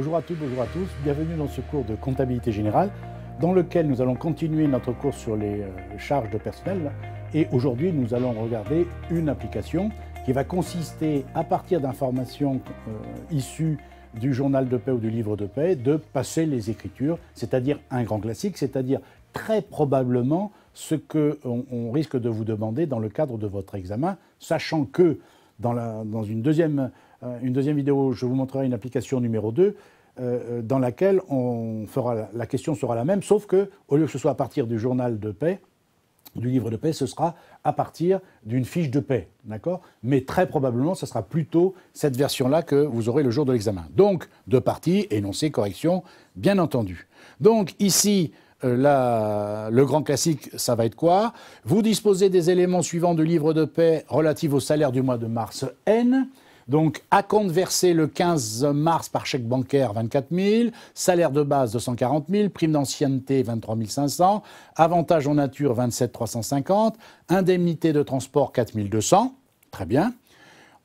Bonjour à toutes, bonjour à tous. Bienvenue dans ce cours de comptabilité générale dans lequel nous allons continuer notre cours sur les charges de personnel. Et aujourd'hui, nous allons regarder une application qui va consister, à partir d'informations issues du journal de paie ou du livre de paie, de passer les écritures, c'est-à-dire un grand classique, c'est-à-dire très probablement ce qu'on risque de vous demander dans le cadre de votre examen, sachant que dans une deuxième vidéo, je vous montrerai une application numéro 2 dans laquelle la question sera la même, sauf qu'au lieu que ce soit à partir du journal de paie, du livre de paie, ce sera à partir d'une fiche de paie, d'accord? Mais très probablement, ce sera plutôt cette version-là que vous aurez le jour de l'examen. Donc, deux parties, énoncé, correction, bien entendu. Donc, ici, le grand classique, ça va être quoi? Vous disposez des éléments suivants du livre de paie relatifs au salaire du mois de mars N. Donc, acompte versé le 15 mars par chèque bancaire, 24 000, salaire de base, 240 000, prime d'ancienneté, 23 500, avantage en nature, 27 350, indemnité de transport, 4 200, très bien.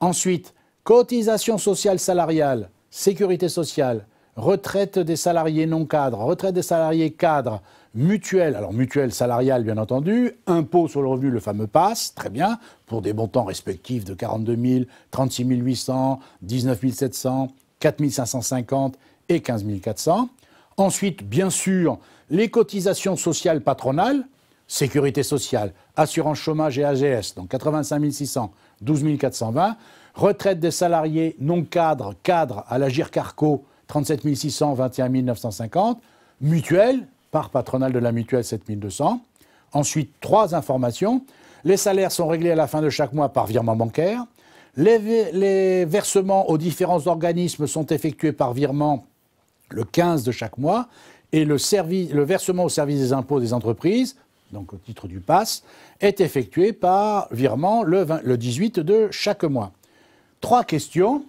Ensuite, cotisation sociale salariale, sécurité sociale, retraite des salariés non cadres, retraite des salariés cadres, mutuelle, alors mutuelle salariale bien entendu, impôt sur le revenu, le fameux PASS, très bien, pour des montants respectifs de 42 000, 36 800, 19 700, 4 550 et 15 400. Ensuite, bien sûr, les cotisations sociales patronales, sécurité sociale, assurance chômage et AGS, donc 85 600, 12 420, retraite des salariés non cadres, cadres à l'Agir Carco, 37 600, 21 950, mutuelle, part patronale de la mutuelle, 7 200. Ensuite, trois informations. Les salaires sont réglés à la fin de chaque mois par virement bancaire. Les versements aux différents organismes sont effectués par virement le 15 de chaque mois. Et le versement au service des impôts des entreprises, donc au titre du PASS, est effectué par virement le 18 de chaque mois. Trois questions.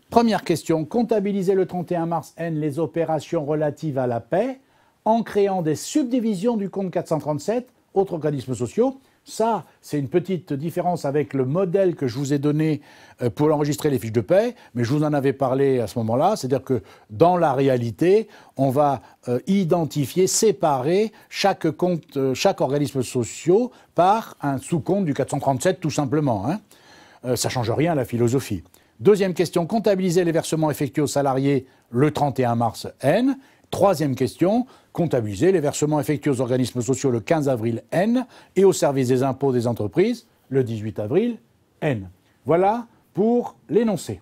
Première question, comptabiliser le 31 mars N les opérations relatives à la paie en créant des subdivisions du compte 437, autres organismes sociaux. Ça, c'est une petite différence avec le modèle que je vous ai donné pour enregistrer les fiches de paie, mais je vous en avais parlé à ce moment-là, c'est-à-dire que dans la réalité, on va identifier, séparer chaque organisme social par un sous-compte du 437 tout simplement. Ça ne change rien à la philosophie. Deuxième question, comptabiliser les versements effectués aux salariés le 31 mars N. Troisième question, comptabiliser les versements effectués aux organismes sociaux le 15 avril N et au service des impôts des entreprises le 18 avril N. Voilà pour l'énoncé.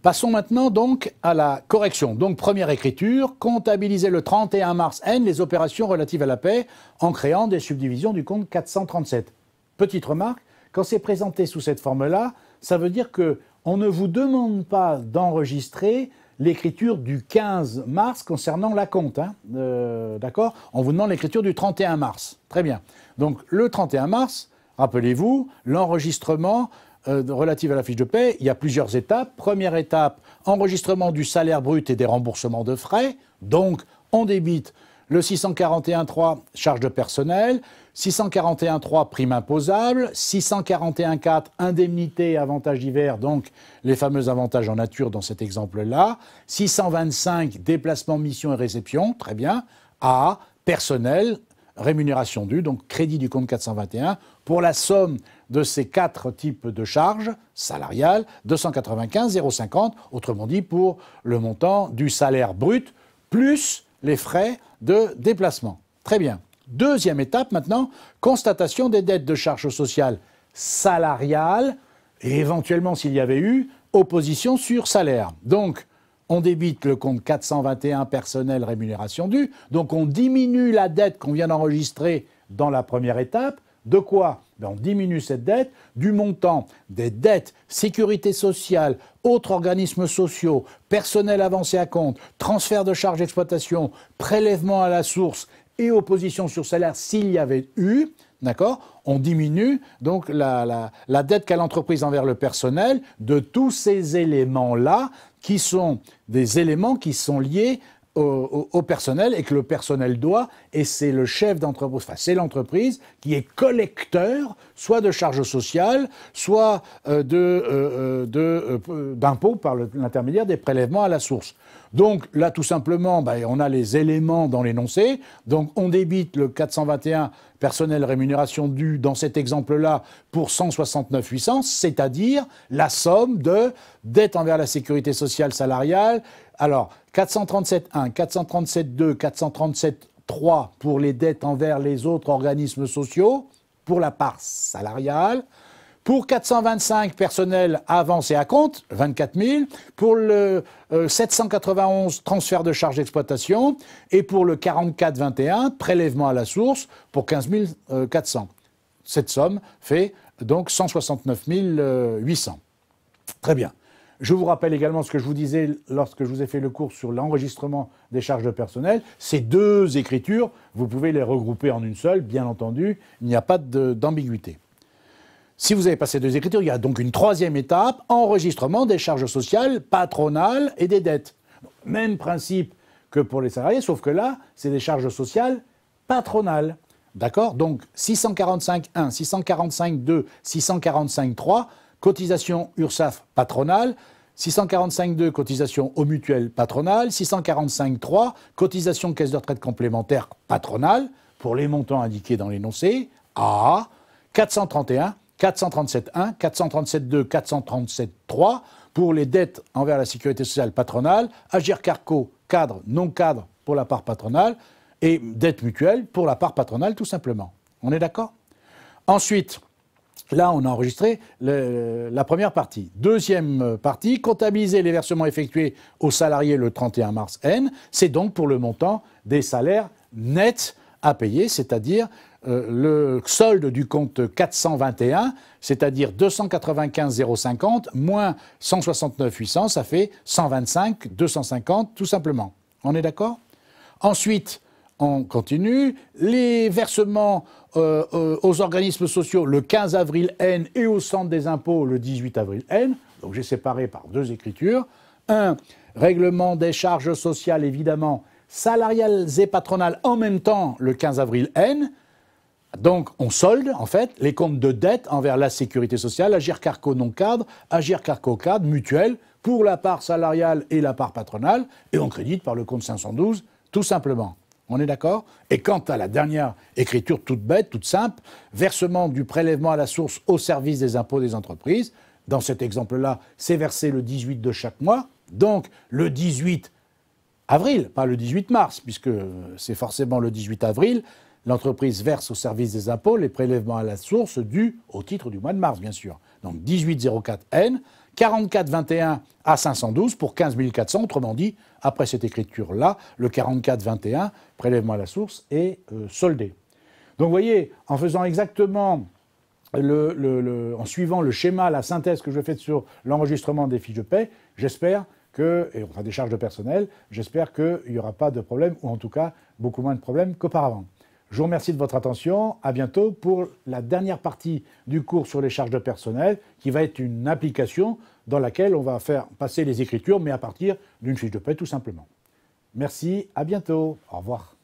Passons maintenant donc à la correction. Donc première écriture, comptabiliser le 31 mars N les opérations relatives à la paie en créant des subdivisions du compte 437. Petite remarque, quand c'est présenté sous cette forme-là, ça veut dire qu'on ne vous demande pas d'enregistrer l'écriture du 15 mars concernant l'acompte. D'accord? On vous demande l'écriture du 31 mars. Très bien. Donc le 31 mars, rappelez-vous, l'enregistrement relatif à la fiche de paie, il y a plusieurs étapes. Première étape, enregistrement du salaire brut et des remboursements de frais. Donc on débite le 641.3, charges de personnel, 641.3, prime imposable, 641.4, indemnité et avantages divers, donc les fameux avantages en nature dans cet exemple-là, 625, déplacement, mission et réception, très bien, A, personnel, rémunération due, donc crédit du compte 421, pour la somme de ces quatre types de charges salariales, 295,050, autrement dit pour le montant du salaire brut, plus les frais de déplacement. Très bien. Deuxième étape maintenant, constatation des dettes de charges sociales salariales et éventuellement, s'il y avait eu, opposition sur salaire. Donc, on débite le compte 421 personnel rémunération due. Donc, on diminue la dette qu'on vient d'enregistrer dans la première étape. De quoi? On diminue cette dette du montant des dettes, sécurité sociale, autres organismes sociaux, personnel avancé à compte, transfert de charges d'exploitation, prélèvement à la source et opposition sur salaire s'il y avait eu, d'accord? On diminue donc la dette qu'a l'entreprise envers le personnel de tous ces éléments-là qui sont des éléments qui sont liés au personnel et que le personnel doit, et c'est le chef d'entreprise, enfin c'est l'entreprise qui est collecteur soit de charges sociales, soit d'impôts par l'intermédiaire des prélèvements à la source. Donc là, tout simplement, on a les éléments dans l'énoncé. Donc on débite le 421 personnel rémunération due dans cet exemple-là pour 169 800, c'est-à-dire la somme de dette envers la sécurité sociale salariale. Alors 437.1, 437.2, 437.3 pour les dettes envers les autres organismes sociaux pour la part salariale. Pour 425 personnels avancés à compte, 24 000. Pour le 791 transfert de charges d'exploitation. Et pour le 4421 prélèvement à la source pour 15 400. Cette somme fait donc 169 800. Très bien. Je vous rappelle également ce que je vous disais lorsque je vous ai fait le cours sur l'enregistrement des charges de personnel. Ces deux écritures, vous pouvez les regrouper en une seule, bien entendu. Il n'y a pas d'ambiguïté. Si vous avez passé deux écritures, il y a donc une troisième étape, enregistrement des charges sociales patronales et des dettes. Même principe que pour les salariés, sauf que là, c'est des charges sociales patronales. D'accord? Donc 645.1, 645.2, 645.3, cotisation URSSAF patronale, 645.2, cotisation aux mutuelles patronales, 645.3, cotisation caisse de retraite complémentaire patronale, pour les montants indiqués dans l'énoncé, A, 431, 437.1, 437.2, 437.3 pour les dettes envers la sécurité sociale patronale, Agir Carco, cadre, non cadre pour la part patronale, et dette mutuelle pour la part patronale tout simplement. On est d'accord? Ensuite, là on a enregistré la première partie. Deuxième partie, comptabiliser les versements effectués aux salariés le 31 mars N, c'est donc pour le montant des salaires nets à payer, c'est-à-dire le solde du compte 421, c'est-à-dire 295 050 moins 169 800, ça fait 125 250 tout simplement. On est d'accord? Ensuite, on continue. Les versements aux organismes sociaux le 15 avril N et au centre des impôts le 18 avril N. Donc j'ai séparé par deux écritures. Un, règlement des charges sociales évidemment salariales et patronales en même temps le 15 avril N. Donc, on solde, en fait, les comptes de dette envers la sécurité sociale, Agir Carco non cadre, Agir Carco cadre, mutuelle, pour la part salariale et la part patronale, et on crédite par le compte 512, tout simplement. On est d'accord? Et quant à la dernière écriture toute bête, toute simple, versement du prélèvement à la source au service des impôts des entreprises, dans cet exemple-là, c'est versé le 18 de chaque mois, donc le 18 avril, pas le 18 mars, puisque c'est forcément le 18 avril, l'entreprise verse au service des impôts les prélèvements à la source dus au titre du mois de mars, bien sûr. Donc 1804N, 4421 à 512 pour 15 400. Autrement dit, après cette écriture-là, le 4421, prélèvement à la source, est soldé. Donc vous voyez, en faisant exactement, en suivant le schéma, la synthèse que je fais sur l'enregistrement des fiches de paie, j'espère enfin des charges de personnel, j'espère qu'il n'y aura pas de problème, ou en tout cas beaucoup moins de problèmes qu'auparavant. Je vous remercie de votre attention. À bientôt pour la dernière partie du cours sur les charges de personnel, qui va être une application dans laquelle on va faire passer les écritures, mais à partir d'une fiche de paie tout simplement. Merci, à bientôt. Au revoir.